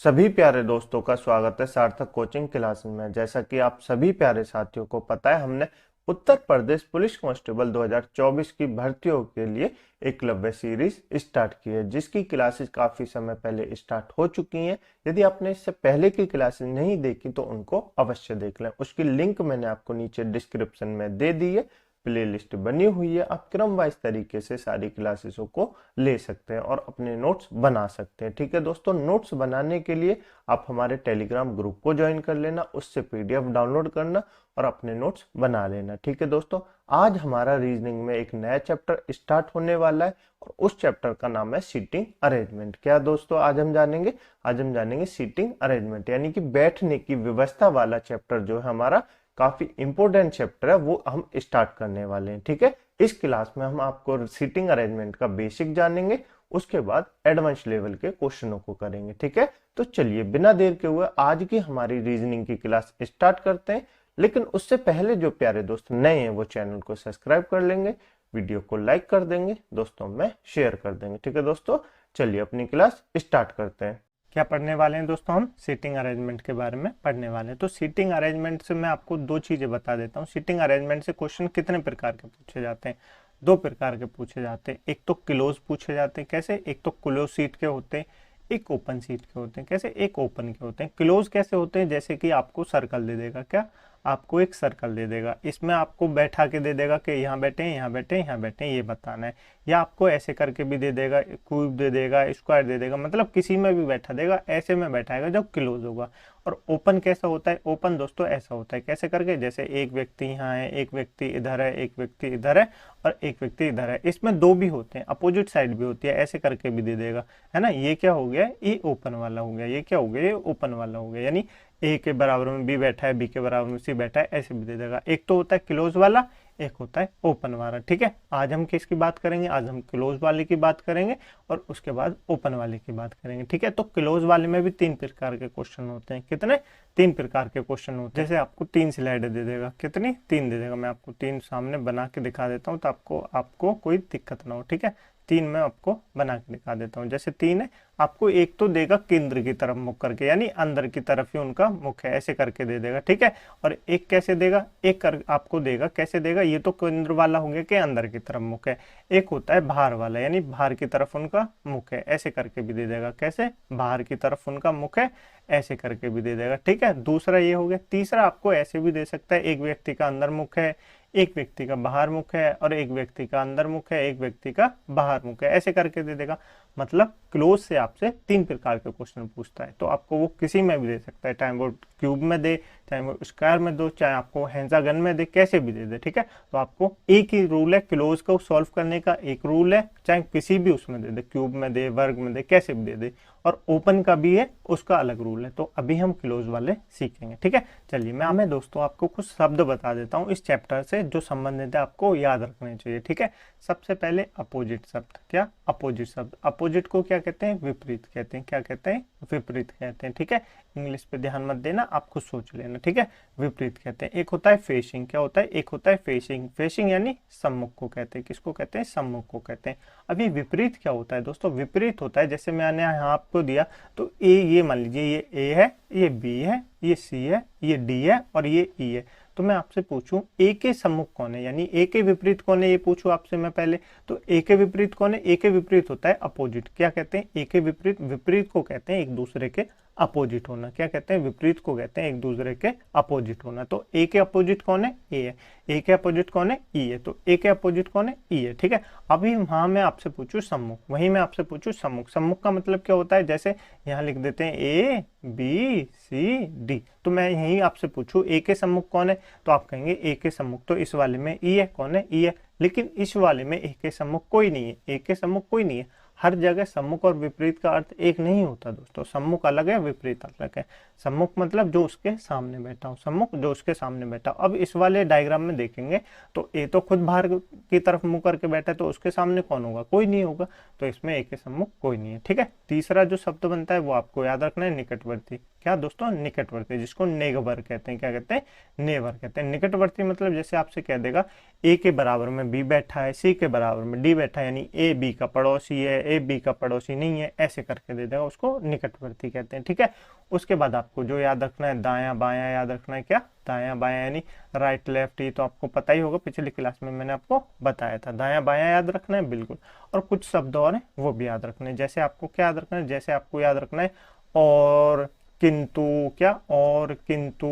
सभी प्यारे दोस्तों का स्वागत है सार्थक कोचिंग क्लास में। जैसा कि आप सभी प्यारे साथियों को पता है, हमने उत्तर प्रदेश पुलिस कांस्टेबल 2024 की भर्तियों के लिए एकलव्य सीरीज स्टार्ट की है, जिसकी क्लासेस काफी समय पहले स्टार्ट हो चुकी हैं। यदि आपने इससे पहले की क्लासेस नहीं देखी तो उनको अवश्य देख लें। उसकी लिंक मैंने आपको नीचे डिस्क्रिप्शन में दे दी है। प्लेलिस्ट बनी हुई है, आप क्रम वाइज तरीके से सारी क्लासेसों को ले सकते हैं और अपने नोट्स बना सकते हैं। ठीक है दोस्तों, नोट्स बनाने के लिए आप हमारे टेलीग्राम ग्रुप को ज्वाइन कर लेना, उससे पीडीएफ डाउनलोड करना और अपने नोट्स बना लेना। ठीक है दोस्तों, आज हमारा रीजनिंग में एक नया चैप्टर स्टार्ट होने वाला है और उस चैप्टर का नाम है सीटिंग अरेंजमेंट। क्या दोस्तों, आज हम जानेंगे सीटिंग अरेंजमेंट, यानी कि बैठने की व्यवस्था वाला चैप्टर जो है हमारा काफी इंपॉर्टेंट चैप्टर है, वो हम स्टार्ट करने वाले हैं। ठीक है, इस क्लास में हम आपको सीटिंग अरेंजमेंट का बेसिक जानेंगे, उसके बाद एडवांस लेवल के क्वेश्चनों को करेंगे। ठीक है, तो चलिए बिना देर के हुए आज की हमारी रीजनिंग की क्लास स्टार्ट करते हैं। लेकिन उससे पहले जो प्यारे दोस्त नए हैं वो चैनल को सब्सक्राइब कर लेंगे, वीडियो को लाइक कर देंगे, दोस्तों में शेयर कर देंगे। ठीक है दोस्तों, चलिए अपनी क्लास स्टार्ट करते हैं। क्या पढ़ने वाले हैं दोस्तों? हम सीटिंग अरेंजमेंट के बारे में पढ़ने वाले हैं। तो सीटिंग अरेंजमेंट से मैं आपको दो चीजें बता देता हूँ। सीटिंग अरेंजमेंट से क्वेश्चन कितने प्रकार के पूछे जाते हैं? दो प्रकार के पूछे जाते हैं। एक तो क्लोज पूछे जाते हैं। कैसे? एक तो क्लोज सीट के होते हैं, एक ओपन सीट के होते हैं। कैसे? एक ओपन के होते हैं। क्लोज कैसे होते हैं? जैसे कि आपको सर्कल दे देगा। क्या? आपको एक सर्कल दे देगा, इसमें आपको बैठा के दे देगा कि यहाँ बैठे, यहाँ बैठे, यहाँ बैठे, ये बताना है। या आपको ऐसे करके भी दे देगा, क्यूब दे देगा, स्क्वायर दे देगा, मतलब किसी में भी बैठा देगा, ऐसे में बैठाएगा जब क्लोज होगा। और ओपन कैसा होता है? ओपन दोस्तों ऐसा होता है। कैसे करके? जैसे एक व्यक्ति यहाँ है, एक व्यक्ति इधर है, एक व्यक्ति इधर है और एक व्यक्ति इधर है। इसमें दो भी होते हैं, अपोजिट साइड भी होती है, ऐसे करके भी दे देगा, है ना। ये क्या हो गया? ये ओपन वाला हो गया। ये क्या हो गया? ये ओपन वाला हो गया। यानी ए के बराबर में बी बैठा है, बी के बराबर में सी बैठा है, ऐसे भी दे देगा। एक तो होता है क्लोज वाला, एक होता है ओपन वाला। ठीक है, आज हम किसकी बात करेंगे? आज हम क्लोज वाले की बात करेंगे और उसके बाद ओपन वाले की बात करेंगे। ठीक है, तो क्लोज वाले में भी तीन प्रकार के क्वेश्चन होते हैं। कितने? तीन प्रकार के क्वेश्चन होते हैं। जैसे आपको तीन स्लाइडें दे देगा। कितनी? तीन दे देगा। मैं आपको तीन सामने बना के दिखा देता हूँ तो आपको कोई दिक्कत ना हो। ठीक है, तीन मैं आपको बना के दिखा देता हूँ। जैसे तीन है, आपको एक तो देगा केंद्र की तरफ मुख करके, यानी अंदर की तरफ ही उनका मुख है, ऐसे करके दे देगा। ठीक है, और एक कैसे देगा? एक कर आपको देगा, कैसे देगा? ये तो केंद्र वाला हो गया कि अंदर की तरफ मुख है। एक होता है बाहर वाला, यानी बाहर की तरफ उनका मुख है, ऐसे करके भी दे देगा। कैसे? बाहर की तरफ उनका मुख है, ऐसे करके भी दे देगा। ठीक है, दूसरा ये हो गया। तीसरा आपको ऐसे भी दे सकता है, एक व्यक्ति का अंदर मुख है, एक व्यक्ति का बाहर मुख है, और एक व्यक्ति का अंदर मुख है, एक व्यक्ति का बाहर मुख है, ऐसे करके दे देगा। मतलब क्लोज से आपसे तीन प्रकार के क्वेश्चन पूछता है, तो आपको वो किसी में भी दे सकता है, चाहे वो क्यूब में दे, चाहे वो स्क्वायर में दो, चाहे आपको हेक्सागन में दे, कैसे भी दे दे। ठीक है, तो आपको एक ही रूल है क्लोज को सॉल्व करने का, एक रूल है, चाहे किसी भी उसमें दे दे, क्यूब में दे, वर्ग में दे, कैसे भी दे दे। और ओपन का भी है, उसका अलग रूल है। तो अभी हम क्लोज वाले सीखेंगे। ठीक है, चलिए मैं दोस्तों आपको कुछ शब्द बता देता हूँ इस चैप्टर से जो संबंधित है, आपको याद रखने चाहिए। ठीक है, सबसे पहले अपोजिट शब्द। क्या? अपोजिट शब्द। अपोजिट को क्या कहते हैं? विपरीत कहते हैं। क्या कहते हैं? विपरीत कहते हैं। ठीक है, इंग्लिश पे ध्यान मत देना, आप खुद सोच लेना। ठीक है, विपरीत कहते हैं। एक होता है फेसिंग। क्या होता है? एक होता है फेसिंग। फेसिंग यानी सम्मुख को कहते हैं। किसको कहते हैं? सम्मुख को कहते हैं। अभी विपरीत क्या होता है दोस्तों? विपरीत होता है, जैसे मैंने यहाँ आपको दिया, तो ये मान लीजिए ये ए है, ये बी है, ये सी है, ये डी है और ये ई है। तो मैं आपसे पूछूं ए के सम्मुख कौन है, यानी ए के विपरीत कौन है, ये पूछूं आपसे मैं पहले। तो ए के विपरीत कौन है? ए के विपरीत होता है अपोजिट। क्या कहते हैं? ए के विपरीत, विपरीत को कहते हैं एक दूसरे के अपोजिट होना। क्या कहते हैं? विपरीत को कहते हैं एक दूसरे के अपोजिट होना। तो ए के अपोजिट कौन है? ए है। ए के अपोजिट कौन है? ई है। तो ए के अपोजिट कौन है? ई है। ठीक है, अभी वहां मैं आपसे पूछूं सम्मुख, वहीं मैं आपसे पूछूं सम्मुख। सम्मुख का मतलब क्या होता है? जैसे यहाँ लिख देते हैं ए बी सी डी, तो मैं यही आपसे पूछूं ए के सम्मुख कौन है, तो आप कहेंगे ए के सम्मुख तो इस वाले में ई है। कौन है? ई है। लेकिन इस वाले में ए के सम्मुख कोई नहीं है, ए के सम्मुख कोई नहीं है। हर जगह सम्मुख और विपरीत का अर्थ एक नहीं होता दोस्तों, सम्मुख अलग है, विपरीत अलग है। सम्मुख मतलब जो उसके सामने बैठा हो, सम्मुख जो उसके सामने बैठा हो। अब इस वाले डायग्राम में देखेंगे तो ए तो खुद बाहर की तरफ मुंह करके बैठा है, तो उसके सामने कौन होगा? कोई नहीं होगा, तो इसमें ए के सम्मुख कोई नहीं है। ठीक है, तीसरा जो शब्द बनता है वो आपको याद रखना है, निकटवर्ती। क्या दोस्तों, निकटवर्ती, जिसको नेबर कहते हैं। क्या कहते हैं, नेबर कहते हैं। निकटवर्ती मतलब जैसे आपसे कह देगा ए के बराबर में बी बैठा है, सी के बराबर में डी बैठा है, यानी ए बी का पड़ोसी है, ए बी का पड़ोसी नहीं है, ऐसे करके दे देगा, उसको निकटवर्ती कहते हैं। ठीक है, उसके बाद आपको जो याद रखना है, दायां बायां याद रखना है। क्या, दायां बायां यानी राइट लेफ्ट, ये तो आपको पता ही होगा, पिछली क्लास में मैंने आपको बताया था। दायां बायां याद रखना है बिल्कुल, और कुछ शब्द और हैं वो भी याद रखने हैं। जैसे आपको क्या याद रखना है, जैसे आपको याद रखना है और, किंतु, क्या, और, किंतु,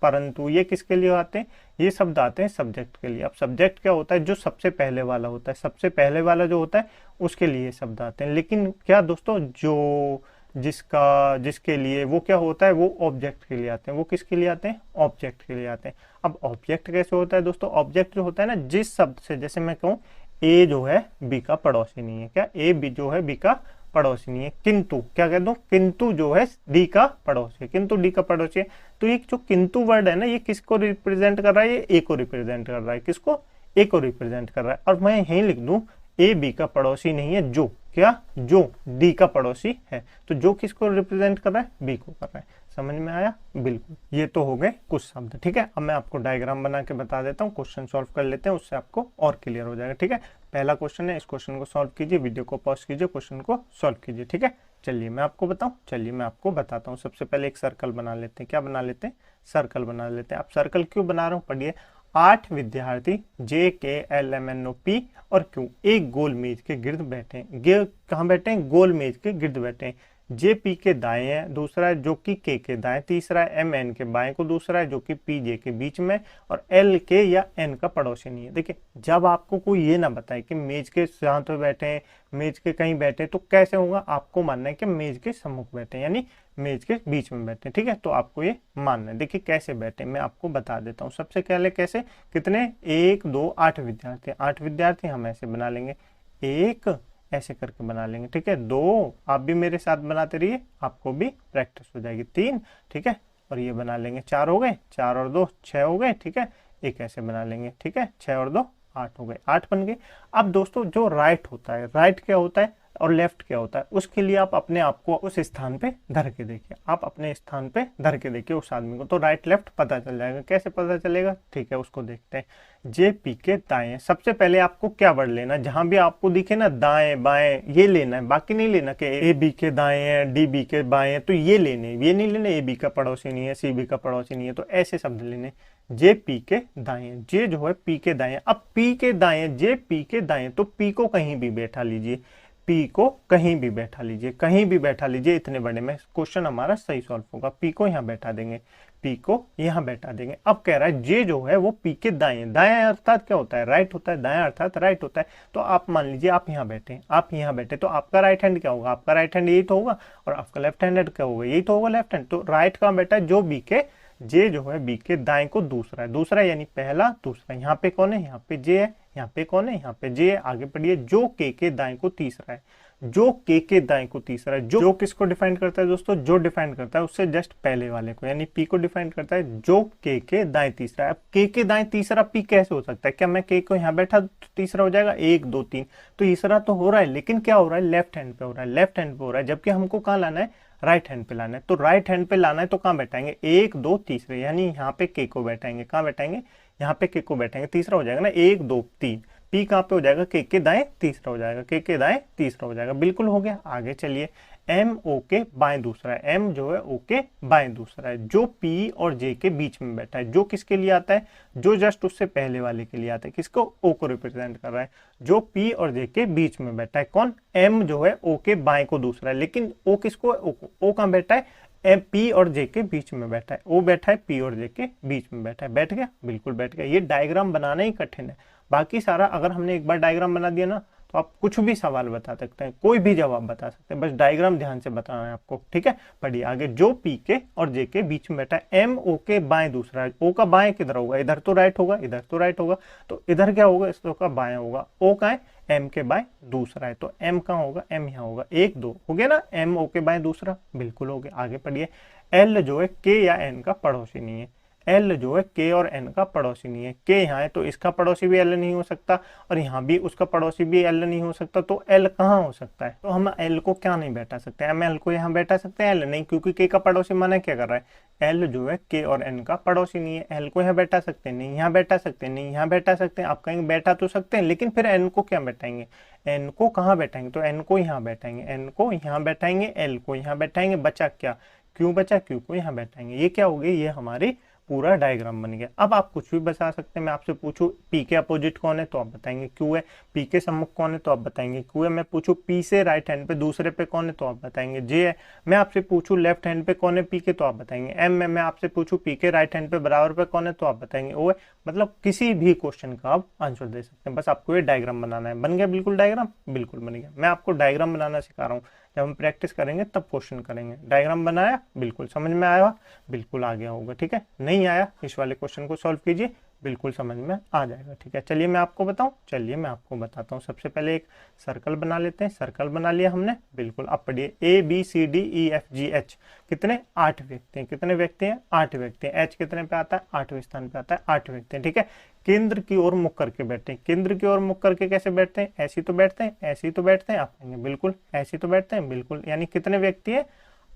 परंतु, ये किसके लिए आते हैं, ये शब्द आते हैं सब्जेक्ट के लिए। अब सब्जेक्ट क्या होता है, जो सबसे पहले वाला होता है, सबसे पहले वाला जो होता है उसके लिए ये शब्द आते हैं। लेकिन क्या दोस्तों, जो, जिसका, जिसके लिए, वो क्या होता है, वो ऑब्जेक्ट के लिए आते हैं। वो किसके लिए आते हैं, ऑब्जेक्ट के लिए आते हैं। अब ऑब्जेक्ट कैसे होता है दोस्तों, ऑब्जेक्ट जो होता है ना, जिस शब्द से, जैसे मैं कहूँ ए जो है बी का पड़ोसी नहीं है, क्या, ए बी जो है बी का पड़ोसी नहीं है, किंतु, क्या कह दूं, किंतु जो है डी का पड़ोसी है, किंतु डी का पड़ोसी है। तो ये जो किंतु वर्ड है ना, ये किसको रिप्रेजेंट कर रहा है, ये ए को रिप्रेजेंट कर रहा है। किसको, ए को रिप्रेजेंट कर रहा है। और मैं यहीं लिख दूं, ए बी का पड़ोसी नहीं है, जो, क्या, जो डी का पड़ोसी है। तो जो किसको रिप्रेजेंट कर रहा है, बी को कर रहा है। समझ में आया, बिल्कुल। ये तो हो गए कुछ शब्द। ठीक है, अब मैं आपको डायग्राम बना के बता देता हूँ, क्वेश्चन सॉल्व कर लेते हैं, उससे आपको और क्लियर हो जाएगा। ठीक है, पहला क्वेश्चन है, इस क्वेश्चन को सॉल्व कीजिए, वीडियो को पॉज कीजिए, क्वेश्चन को सॉल्व कीजिए। ठीक है, चलिए मैं आपको बताता हूँ। सबसे पहले एक सर्कल बना लेते हैं। क्या बना लेते हैं, सर्कल बना लेते हैं। आप सर्कल क्यों बना रहा हूँ, पढ़िए। 8 विद्यार्थी JKLMNOP और क्यू एक गोल मेज के गिर्द बैठे हैं। कहाँ बैठे हैं, गोल मेज के गिर्द बैठे हैं। JP के दाएं है, दूसरा है जो कि K के दाएं, तीसरा है MN के बाएं को, दूसरा है जो कि PJ के बीच में, और L के या N का पड़ोसी नहीं है। देखिए, जब आपको कोई ये ना बताए कि मेज के साथ में बैठे हैं, मेज के कहीं बैठे, तो कैसे होगा, आपको मानना है कि मेज के सम्मुख बैठे, यानी मेज के बीच में बैठे। ठीक है, तो आपको ये मानना है। देखिए कैसे बैठे, मैं आपको बता देता हूँ। सबसे पहले कैसे, कितने, 1 2 8 विद्यार्थी, 8 विद्यार्थी हम ऐसे बना लेंगे, एक ऐसे करके बना लेंगे। ठीक है, 2, आप भी मेरे साथ बनाते रहिए, आपको भी प्रैक्टिस हो जाएगी। 3, ठीक है, और ये बना लेंगे, 4 हो गए, 4 और 2 6 हो गए। ठीक है, एक ऐसे बना लेंगे। ठीक है, 6 और 2 8 हो गए, 8 बन गए। अब दोस्तों, जो राइट होता है, राइट क्या होता है और लेफ्ट क्या होता है, उसके लिए आप अपने आप को उस स्थान पे धर के देखिए, आप अपने स्थान पे धर के देखिए उस आदमी को, तो राइट लेफ्ट पता चल जाएगा। कैसे पता चलेगा, ठीक है, उसको देखते हैं। JP के दाएं, सबसे पहले आपको क्या वर्ड लेना, जहां भी आपको दिखे ना दाएं बाएं, ये लेना है, बाकी नहीं लेना कि AB के दाएं है, DB के बाएं है, तो ये लेने, ये नहीं लेने AB का पड़ोसी नहीं है, CB का पड़ोसी नहीं है, तो ऐसे शब्द लेने। JP के दाएं, J जो है P के दाएं। अब P के दाएं, JP के दाएं, तो P को कहीं भी बैठा लीजिए, P को कहीं भी बैठा लीजिए, कहीं भी बैठा लीजिए, इतने बड़े में क्वेश्चन हमारा सही सॉल्व होगा। P को यहाँ बैठा देंगे, P को यहाँ बैठा देंगे। अब कह रहा है J जो है वो P के दाएं, दाएं अर्थात क्या होता है, राइट होता है, दाएं अर्थात राइट होता है। तो आप मान लीजिए आप यहाँ बैठे, आप यहाँ बैठे, तो आपका राइट हैंड क्या होगा, आपका राइट हैंड यही तो होगा, और आपका लेफ्ट हैंड क्या होगा, यही तो होगा, लेफ्ट हैंड। तो राइट कहाँ बैठा है, जो B के, J जो है B के दाएं को दूसरा है, दूसरा यानी पहला, दूसरा। यहाँ पे कौन है, यहाँ पे J है, यहाँ पे कौन है, यहाँ पे J है। आगे पढ़िए, जो K के दाएं को तीसरा है, जो K के दाएं को तीसरा है। जो किसको डिफाइन करता है दोस्तों, जो डिफाइन करता है उससे जस्ट पहले वाले को, यानी P को डिफाइन करता है, जो K के दाएं तीसरा है। अब K के दाएं तीसरा P कैसे हो सकता है, क्या मैं K को यहाँ बैठा तो तीसरा हो जाएगा, 1 2 3, तो तीसरा तो हो रहा है, लेकिन क्या हो रहा है, लेफ्ट हैंड पे हो रहा है, लेफ्ट हैंड पे हो रहा है, जबकि हमको कहाँ लाना है, राइट हैंड पे लाना है। तो राइट हैंड पे लाना है तो कहाँ बैठाएंगे, 1 2 तीसरे, यानी यहाँ पे K को बैठाएंगे, कहाँ बैठाएंगे, यहाँ पे K को बैठाएंगे, तीसरा हो जाएगा ना, 1 2 3। P कहाँ पे हो जाएगा, K के दाएं तीसरा हो जाएगा, K के दाएं तीसरा हो जाएगा, बिल्कुल हो गया। आगे चलिए, M O के बाएं दूसरा है, M जो है O के बाएं दूसरा है, जो P और J के बीच में बैठा है। जो किसके लिए आता है, जो जस्ट उससे पहले वाले के लिए आता है, किसको, O को रिप्रेजेंट कर रहा है। जो P और J के बीच में बैठा है, कौन, M जो है O के बाएं को दूसरा है, लेकिन O किसको है, O को, O कहाँ बैठा है, P और J के बीच में बैठा है, O बैठा है P और J के बीच में बैठा है। बैठ गया, बिल्कुल बैठ गया। ये डायग्राम बनाना ही कठिन है, बाकी सारा अगर हमने एक बार डायग्राम बना दिया ना, तो आप कुछ भी सवाल बता सकते हैं, कोई भी जवाब बता सकते हैं, बस डायग्राम ध्यान से बताना है आपको। ठीक है, पढ़िए आगे, जो P के और J के बीच में बैठा है, M O के बाएं दूसरा है। O का बाएं किधर होगा, इधर तो राइट होगा, इधर तो राइट होगा, तो इधर क्या होगा, इसका बाएं होगा। O का है, M के बाएं दूसरा है, तो M कहाँ होगा, M यहाँ होगा। 1 2 हो गया ना, M O के बाएं दूसरा, बिल्कुल हो गया। आगे पढ़िए, L जो है K या N का पड़ोसी नहीं है, एल जो है के और एन का पड़ोसी नहीं है। के यहाँ है तो इसका पड़ोसी भी एल नहीं हो सकता, और यहाँ भी उसका पड़ोसी भी एल नहीं हो सकता, तो एल कहाँ हो सकता है? तो हम एल को क्या नहीं बैठा सकते? हम एल को यहाँ बैठा सकते हैं? एल नहीं, क्योंकि के का पड़ोसी माना क्या कर रहा है? एल जो है के और एन का पड़ोसी नहीं है। एल को यहाँ बैठा सकते हैं? नहीं। यहाँ बैठा सकते हैं? नहीं। यहाँ बैठा सकते हैं? आप कहेंगे बैठा तो सकते हैं, लेकिन फिर एन को क्या बैठाएंगे? एन को कहाँ बैठाएंगे? तो एन को यहाँ बैठाएंगे, एन को यहाँ बैठाएंगे, एल को यहाँ बैठाएंगे, बचा क्या? क्यू बचा, क्यू को यहाँ बैठाएंगे। ये क्या हो गई? ये हमारी पूरा डायग्राम बन गया। अब आप कुछ भी बता सकते हैं। मैं आपसे पूछूं पी के अपोजिट कौन है तो आप बताएंगे क्यू है। पी के सम्मुख कौन है तो आप बताएंगे क्यू है। मैं पूछूं पी से राइट हैंड पे दूसरे पे कौन है तो आप बताएंगे जे है। मैं आपसे पूछूं लेफ्ट हैंड पे कौन है पी के तो आप बताएंगे एम है। मैं आपसे पूछूं पी के राइट हैंड पे बराबर पे कौन है तो आप बताएंगे ओ है। मतलब किसी भी क्वेश्चन का आप आंसर दे सकते हैं, बस आपको ये डायग्राम बनाना है। बन गया बिल्कुल डायग्राम? बिल्कुल बन गया। मैं आपको डायग्राम बनाना सिखा रहा हूँ, जब हम प्रैक्टिस करेंगे तब क्वेश्चन करेंगे। डायग्राम बनाया? बिल्कुल समझ में आया? बिल्कुल आ गया होगा। ठीक है, नहीं आया इस वाले क्वेश्चन को सॉल्व कीजिए, बिल्कुल समझ में आ जाएगा। ठीक है, चलिए मैं आपको बताऊं, चलिए मैं आपको बताता हूं। सबसे पहले एक सर्कल बना लेते हैं। सर्कल बना लिया हमने, बिल्कुल। अब पढ़िए A B C D E F G H. कितने? 8 व्यक्ति हैं। कितने व्यक्ति हैं? 8 व्यक्ति हैं। एच कितने पे आता है? 8वें स्थान पे आता है। 8 व्यक्ति हैं। ठीक है, केंद्र की ओर मुख करके बैठते हैं। केंद्र की ओर मुख करके कैसे बैठते हैं? ऐसी तो बैठते हैं, ऐसी तो बैठते हैं। आप कहेंगे बिल्कुल ऐसी तो बैठते हैं, बिल्कुल। यानी कितने व्यक्ति हैं?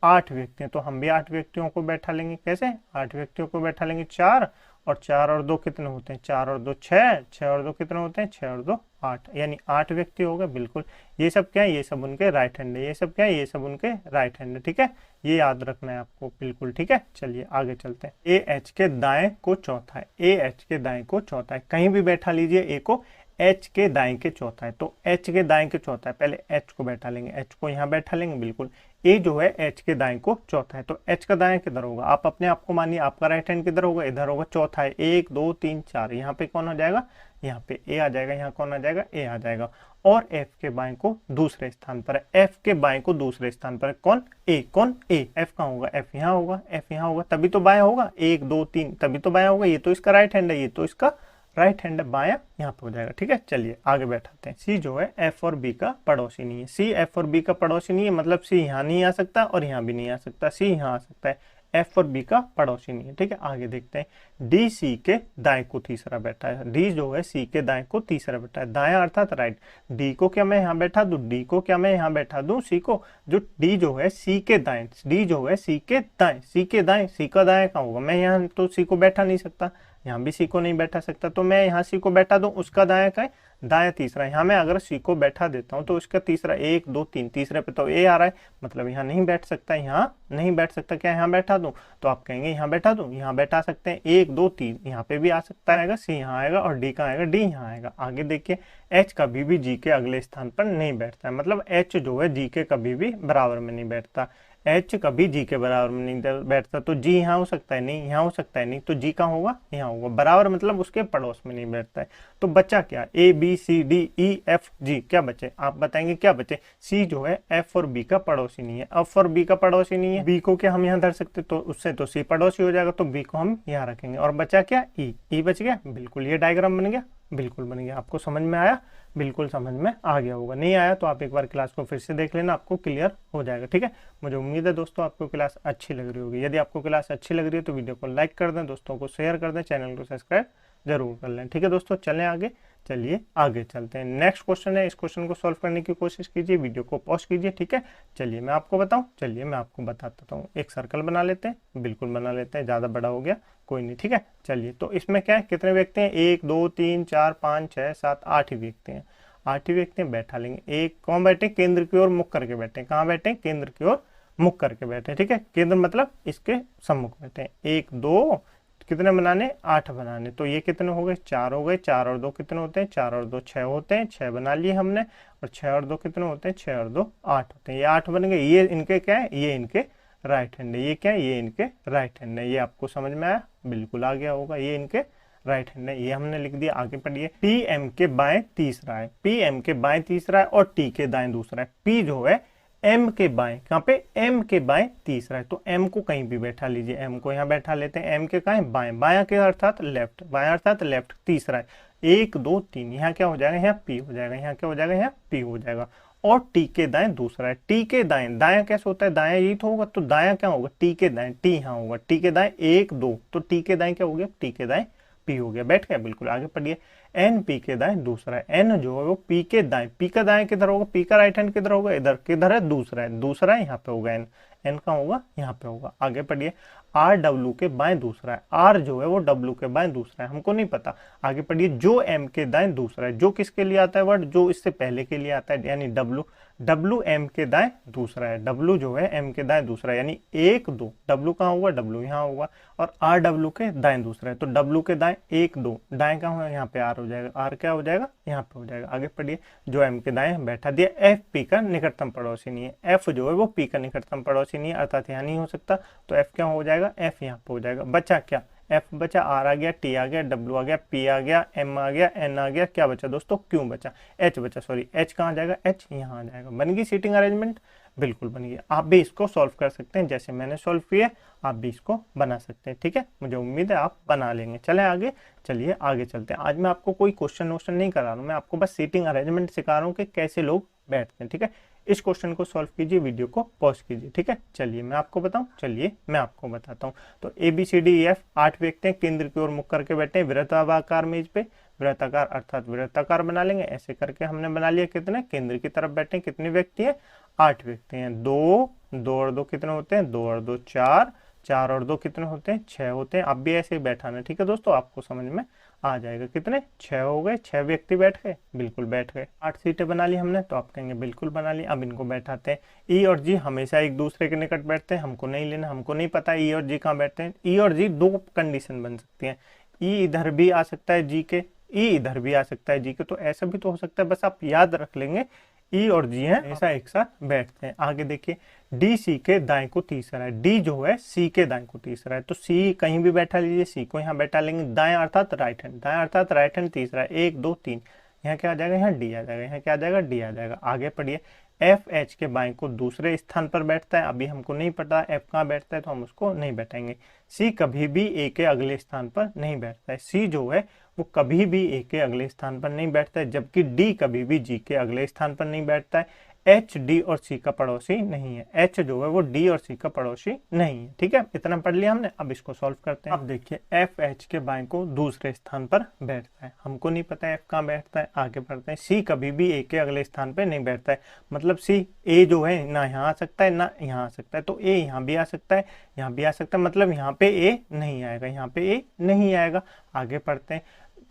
8 व्यक्ति हैं। तो हम भी 8 व्यक्तियों को बैठा लेंगे। कैसे? 8 व्यक्तियों को बैठा लेंगे। 4 और 4 और 2 कितने होते हैं? 4 और 2 6, 6 और 2 कितने होते हैं? 6 और 2 8, यानी 8 व्यक्ति हो गए। बिल्कुल। ये सब क्या है? ये सब उनके राइट हैंड है। ये सब क्या है? ये सब उनके राइट हैंड है। ठीक है, ये याद रखना है आपको, बिल्कुल। ठीक है, चलिए आगे चलते हैं। ए एच के दाएं को चौथा है। ए एच के दाएं को चौथा है। कहीं भी बैठा लीजिए ए को, एच के दाएं के चौथा है। तो एच के दाएं के चौथा है, पहले एच को बैठा लेंगे, एच को यहाँ बैठा लेंगे, बिल्कुल। ए जो है एच के दाएं को चौथा है। तो एच का दाएं किधर होगा? आप अपने आप को मानिए, आपका राइट हैंड किधर होगा? इधर होगा। चौथा है, 1 2 3 4। यहाँ पे कौन हो जाएगा? यहाँ पे ए आ जाएगा। यहाँ कौन आ जाएगा? ए आ जाएगा। और एफ के बाएं को दूसरे स्थान पर है। एफ के बाएं को दूसरे स्थान पर है कौन? ए। कौन? ए। एफ कहाँ होगा? एफ यहाँ होगा। एफ यहाँ होगा, तभी तो बाया होगा। 1 2 3, तभी तो बाया होगा। ये तो इसका राइट हैंड है, ये तो इसका राइट हैंड बाया यहाँ पे हो जाएगा। ठीक है, चलिए आगे बैठाते हैं। सी जो है एफ और बी का पड़ोसी नहीं है। सी एफ और बी का पड़ोसी नहीं है, मतलब सी यहाँ नहीं आ सकता और यहाँ भी नहीं आ सकता। सी यहाँ आ सकता है, एफ और बी का पड़ोसी नहीं है। ठीक है, आगे देखते हैं। डी सी के दाएं को तीसरा बैठा है। डी जो है सी के दाएं को तीसरा बैठा है। दाएं अर्थात राइट। डी को क्या मैं यहाँ बैठा दूं? डी को क्या मैं यहाँ बैठा दूं? सी को। जो डी जो है सी के दाएं, डी जो है सी के दाएं, सी के दाएं, सी का दाएं कहाँ होगा? मैं यहाँ तो सी को बैठा नहीं सकता, यहाँ भी सी को नहीं बैठा सकता, तो मैं यहाँ सी को बैठा दूं। उसका दाया का है? दाया तीसरा। यहाँ मैं अगर सी को बैठा देता हूँ तो उसका तीसरा, 1 2 3, तीसरे पे तो ए आ रहा है, मतलब यहाँ नहीं बैठ सकता, यहाँ नहीं बैठ सकता। क्या यहाँ बैठा दूं? तो आप कहेंगे यहाँ बैठा दूं, यहाँ बैठा सकते हैं। 1 2 3 यहाँ पे भी आ सकता है, सी यहाँ आएगा और डी का आएगा, डी यहाँ आएगा। आगे देखिए, एच कभी भी जी के अगले स्थान पर नहीं बैठता है, मतलब एच जो है जी के कभी भी बराबर में नहीं बैठता। एच कभी जी के बराबर में नहीं बैठता, तो जी यहाँ हो सकता है? नहीं। यहाँ हो सकता है? नहीं। तो जी कहाँ होगा? यहाँ होगा। बराबर मतलब उसके पड़ोस में नहीं बैठता है। तो बचा क्या? A B C D E F G, क्या बचे? आप बताएंगे क्या बचे? सी जो है एफ और बी का पड़ोसी नहीं है। एफ और बी का पड़ोसी नहीं है, बी को क्या हम यहाँ धर सकते? तो उससे तो सी पड़ोसी हो जाएगा, तो बी को हम यहाँ रखेंगे। और बचा क्या? ई। ई बच गया, बिल्कुल। ये डायग्राम बन गया, बिल्कुल बन गया। आपको समझ में आया? बिल्कुल समझ में आ गया होगा। नहीं आया तो आप एक बार क्लास को फिर से देख लेना, आपको क्लियर हो जाएगा। ठीक है, मुझे उम्मीद है दोस्तों आपको क्लास अच्छी लग रही होगी। यदि आपको क्लास अच्छी लग रही है तो वीडियो को लाइक कर दें, दोस्तों को शेयर कर दें, चैनल को सब्सक्राइब जरूर कर लें। ठीक है दोस्तों, चलें आगे। चलिए आगे चलते हैं। नेक्स्ट क्वेश्चन है, इस क्वेश्चन को सॉल्व करने की कोशिश कीजिए, वीडियो को पॉज कीजिए। ठीक है, चलिए मैं आपको बताऊं, चलिए मैं आपको बताता हूँ। एक सर्कल बना लेते हैं, बिल्कुल बना लेते हैं, ज़्यादा बड़ा हो गया कोई नहीं। ठीक है, चलिए। तो इसमें क्या है? कितने व्यक्ति हैं? 1 2 3 4 5 6 7 8 ही व्यक्ति हैं। 8 ही व्यक्ति बैठा लेंगे। एक कौन बैठे? केंद्र की ओर मुख करके बैठे। कहाँ बैठे? केंद्र की ओर मुख करके बैठे। ठीक है, केंद्र मतलब इसके सम्मुख बैठे। 1 2 कितने बनाने? 8 बनाने। तो ये कितने हो गए? 4 हो गए। 4 और 2 कितने होते हैं? 4 और 2 6 होते हैं। 6 बना लिए हमने। और 6 और 2 कितने होते हैं? 6 और 2 8 होते हैं। ये 8 बन गए। ये इनके क्या है? ये इनके राइट हैंड है। ये क्या है? ये इनके राइट हैंड है। ये आपको समझ में आया? बिल्कुल आ गया होगा। ये इनके राइट हैंड है, ये हमने लिख दिया। आगे पढ़िए। पी एम के बाएं तीसरा है। पी एम के बाएं तीसरा है और टी के दाएं दूसरा है। पी जो है एम के बाएं, कहाँ पे? एम के बाएं तीसरा है। तो एम को कहीं भी बैठा लीजिए, एम को यहाँ बैठा लेते हैं। एम के कहाँ है? बाएं। बायां के अर्थात लेफ्ट, बायां अर्थात लेफ्ट तीसरा है। 1 2 3, यहाँ क्या हो जाएगा? यहाँ पी हो जाएगा। यहाँ क्या हो जाएगा? यहाँ पी हो जाएगा। और टी के दाएं दूसरा है। टी के दाएं, दायां कैसे होता है, दायां यही तो होगा, तो दायां क्या होगा, टी के दाएं, टी यहाँ होगा, टी के दाएं 1 2, तो टी के दाएं क्या हो गया, टी के दाएं पी हो गया, बैठ गया। बिल्कुल आगे पढ़िए, एन पी के दाएं दूसरा है, एन जो है वो पी के दाएं, पी का दाएं किधर होगा, पी का राइट हैंड किधर होगा, इधर, किधर है, दूसरा है, दूसरा है यहाँ पे होगा एन, एन का होगा यहाँ पे होगा। आगे पढ़िए, आर डब्ल्यू के बाएं दूसरा है, आर जो है वो डब्ल्यू के बाएं दूसरा है, हमको नहीं पता। आगे पढ़िए, जो एम के दाएं दूसरा है, जो किसके लिए आता है वर्ड, जो इससे पहले के लिए आता है, यानी डब्ल्यू, डब्ल्यू एम के दाएं दूसरा है, डब्ल्यू जो है एम के दाएं दूसरा है, यानी 1 2, डब्ल्यू कहाँ होगा, डब्ल्यू यहाँ होगा, और आर डब्ल्यू के दाएं दूसरा है, तो डब्ल्यू के दाएं 1 2, दाएं कहाँ होगा, यहाँ पे आर हो जाएगा, आर क्या हो जाएगा, यहाँ पे हो जाएगा। आगे पढ़िए, जो एम के दाएं बैठा दिया, एफ पी का निकटतम पड़ोसी नहीं है, एफ जो है वो पी का निकटतम पड़ोसी नहीं है, अर्थात यहाँ नहीं हो सकता, तो एफ क्या हो जाएगा, एफ यहाँ पे हो जाएगा। बचा क्या, एफ बचा, आर आ गया, टी आ गया, डब्ल्यू आ गया, पी आ गया, एम आ गया, एन आ गया, क्या बचा दोस्तों, क्यों बचा, एच बचा, सॉरी एच कहाँ जाएगा, एच यहाँ आ जाएगा। बन गई सीटिंग अरेंजमेंट, बिल्कुल बन गई। आप भी इसको सॉल्व कर सकते हैं, जैसे मैंने सॉल्व किया आप भी इसको बना सकते हैं, ठीक है, मुझे उम्मीद है आप बना लेंगे। चले आगे, चलिए आगे चलते हैं। आज मैं आपको कोई क्वेश्चन वोश्चन नहीं करा रहा हूँ, मैं आपको बस सीटिंग अरेंजमेंट सिखा रहा हूँ कि कैसे लोग बैठते हैं, ठीक है। इस क्वेश्चन को सॉल्व कीजिए, वीडियो को पॉज कीजिए, ठीक है। चलिए मैं आपको बताऊं, चलिए मैं आपको बताता हूं। तो A B C D E F 8 व्यक्ति हैं, केंद्र की ओर मुख करके बैठे हैं, वृत्ताकार मेज पे, वृत्ताकार अर्थात वृत्ताकार बना लेंगे, ऐसे करके हमने बना लिया। कितने, केंद्र की तरफ बैठे हैं, कितने व्यक्ति हैं, 8 व्यक्ति हैं। 2 2 और 2 कितने होते हैं, 2 और 2 4, 4 और 2 कितने होते हैं, 6 होते हैं। आप भी ऐसे ही बैठाना, ठीक है दोस्तों, आपको समझ में आ जाएगा। कितने, 6 हो गए, 6 व्यक्ति बैठ गए, बिल्कुल बैठ गए। 8 सीटें बना ली हमने, तो आप कहेंगे बिल्कुल बना ली। अब इनको बैठाते हैं। ई और जी हमेशा एक दूसरे के निकट बैठते हैं, हमको नहीं लेना, हमको नहीं पता ई और जी कहाँ बैठते हैं। ई और जी 2 कंडीशन बन सकती है, ई इधर भी आ सकता है जी के, ई इधर भी आ सकता है जी के, तो ऐसा भी तो हो सकता है, बस आप याद रख लेंगे ई और जी हैं ऐसा एक साथ बैठते हैं। आगे देखिए, डी सी के दाएं को तीसरा है, डी जो है सी के दाएं को तीसरा है, तो सी कहीं भी बैठा लीजिए, सी को यहाँ बैठा लेंगे। दाएं अर्थात राइट हैंड, दाएं अर्थात राइट हैंड तीसरा है, 1 2 3, यहाँ क्या आ जाएगा, यहाँ डी आ जाएगा, यहाँ क्या आ जाएगा, डी आ जाएगा। आगे पढ़िए, एफ एच के बाएं को दूसरे स्थान पर बैठता है, अभी हमको नहीं पता एफ कहाँ बैठता है, तो हम उसको नहीं बैठाएंगे। सी कभी भी ए के अगले स्थान पर नहीं बैठता है, सी जो है वो कभी भी ए के अगले स्थान पर नहीं बैठता है, जबकि डी कभी भी जी के अगले स्थान पर नहीं बैठता है। एच डी और सी का पड़ोसी नहीं है, एच जो है वो डी और सी का पड़ोसी नहीं है, ठीक है। इतना पढ़ लिया हमने, अब इसको सॉल्व करते हैं। अब देखिए, एफ एच के बाएं को दूसरे स्थान पर बैठता है, हमको नहीं पता एफ कहाँ बैठता है। आगे बढ़ते हैं, सी कभी भी ए के अगले स्थान पर नहीं बैठता है, मतलब सी ए जो है ना यहाँ आ सकता है ना यहाँ आ सकता है, तो ए यहाँ भी आ सकता है, यहाँ भी आ सकता है, मतलब यहाँ पे ए नहीं आएगा, यहाँ पे ए नहीं आएगा। आगे पढ़ते हैं,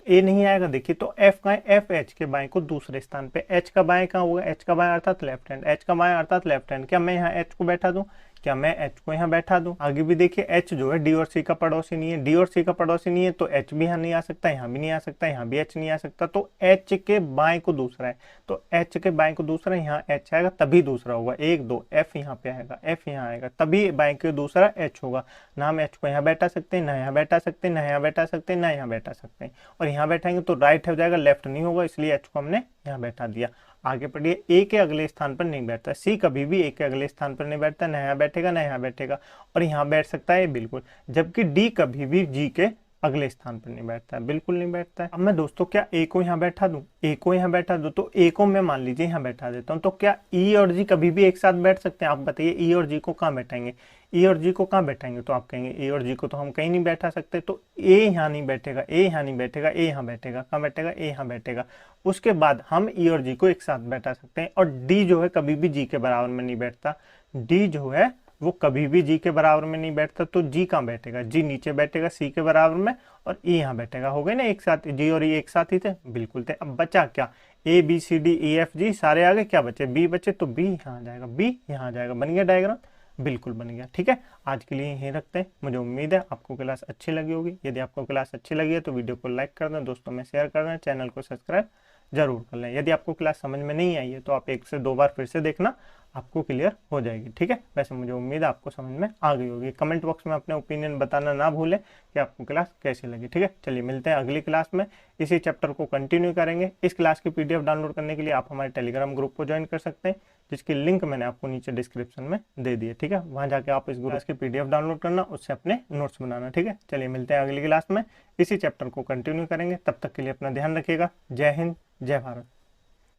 ए नहीं आएगा, देखिए तो एफ का है, एफ एच के बाएं को दूसरे स्थान पे, एच का बाएं कहाँ होगा, एच का बाएं अर्थात लेफ्ट हैंड, एच का बाएं अर्थात लेफ्ट हैंड। क्या मैं यहाँ एच को बैठा दूं, क्या मैं एच को यहाँ बैठा दूं। आगे भी देखिए, एच जो है डी और सी का पड़ोसी नहीं है, डी और सी का पड़ोसी नहीं है, तो एच भी यहाँ नहीं आ सकता, यहाँ भी नहीं आ सकता, यहाँ भी एच नहीं आ सकता, तो एच के बाएं को दूसरा है, तो एच के बाएं को दूसरा, यहाँ एच आएगा तभी दूसरा होगा। 1 2, एफ यहाँ पे आएगा, एफ यहाँ आएगा, तभी बाएं के दूसरा एच होगा। ना हम एच को यहाँ बैठा सकते हैं, ना यहाँ बैठा सकते हैं, ना यहाँ बैठा सकते हैं, ना यहाँ बैठा सकते हैं, और यहाँ बैठाएंगे तो राइट हो जाएगा, लेफ्ट नहीं होगा, इसलिए एच को हमने यहाँ बैठा दिया। आगे पढ़िए, ए के अगले स्थान पर नहीं बैठता, सी कभी भी ए के अगले स्थान पर नहीं बैठता, ना यहाँ बैठेगा ना यहाँ बैठेगा, और यहाँ बैठ सकता है बिल्कुल, जबकि डी कभी भी जी के अगले स्थान पर नहीं बैठता है, बिल्कुल नहीं बैठता है। अब मैं दोस्तों क्या ए को यहाँ बैठा दूं, ए को यहाँ बैठा दूं, तो ए को मैं मान लीजिए यहाँ बैठा देता हूँ, तो क्या ई और जी कभी भी एक साथ बैठ सकते हैं, आप बताइए ई और जी को कहाँ बैठाएंगे, ई और जी को कहाँ बैठाएंगे, तो आप कहेंगे ए और जी को तो हम कहीं नहीं बैठा सकते, तो ए यहाँ नहीं बैठेगा, ए यहाँ नहीं बैठेगा, ए यहाँ बैठेगा, कहाँ बैठेगा, ए यहाँ बैठेगा। उसके बाद हम ई और जी को एक साथ बैठा सकते हैं, और डी जो है कभी भी जी के बराबर में नहीं बैठता, डी जो है वो कभी भी जी के बराबर में नहीं बैठता, तो जी कहाँ बैठेगा, जी नीचे बैठेगा सी के बराबर में, और ई यहाँ बैठेगा। हो गए ना एक साथ, जी और ई एक साथ ही थे, बिल्कुल थे। अब बचा क्या, A B C D E F G सारे आगे, क्या बचे, बी बचे, तो बी यहाँ आ जाएगा, बी यहाँ आ जाएगा। बन गया डायग्राम, बिल्कुल बन गया, ठीक है। आज के लिए यहीं रखते हैं, मुझे उम्मीद है आपको क्लास अच्छी लगी होगी। यदि आपको क्लास अच्छी लगी है तो वीडियो को लाइक कर दें, दोस्तों में शेयर कर दें, चैनल को सब्सक्राइब जरूर कर लें। यदि आपको क्लास समझ में नहीं आई है तो आप 1 से 2 बार फिर से देखना, आपको क्लियर हो जाएगी, ठीक है। वैसे मुझे उम्मीद है आपको समझ में आ गई होगी। कमेंट बॉक्स में अपने ओपिनियन बताना ना भूलें कि आपको क्लास कैसी लगी, ठीक है। चलिए मिलते हैं अगली क्लास में, इसी चैप्टर को कंटिन्यू करेंगे। इस क्लास की पीडीएफ डाउनलोड करने के लिए आप हमारे टेलीग्राम ग्रुप को ज्वाइन कर सकते हैं, जिसकी लिंक मैंने आपको नीचे डिस्क्रिप्शन में दे दी है, ठीक है। वहाँ जाके आप इस क्लास की पीडीएफ डाउनलोड करना, उससे अपने नोट्स बनाना, ठीक है। चलिए मिलते हैं अगली क्लास में, इसी चैप्टर को कंटिन्यू करेंगे। तब तक के लिए अपना ध्यान रखिएगा। जय हिंद, जय भारत।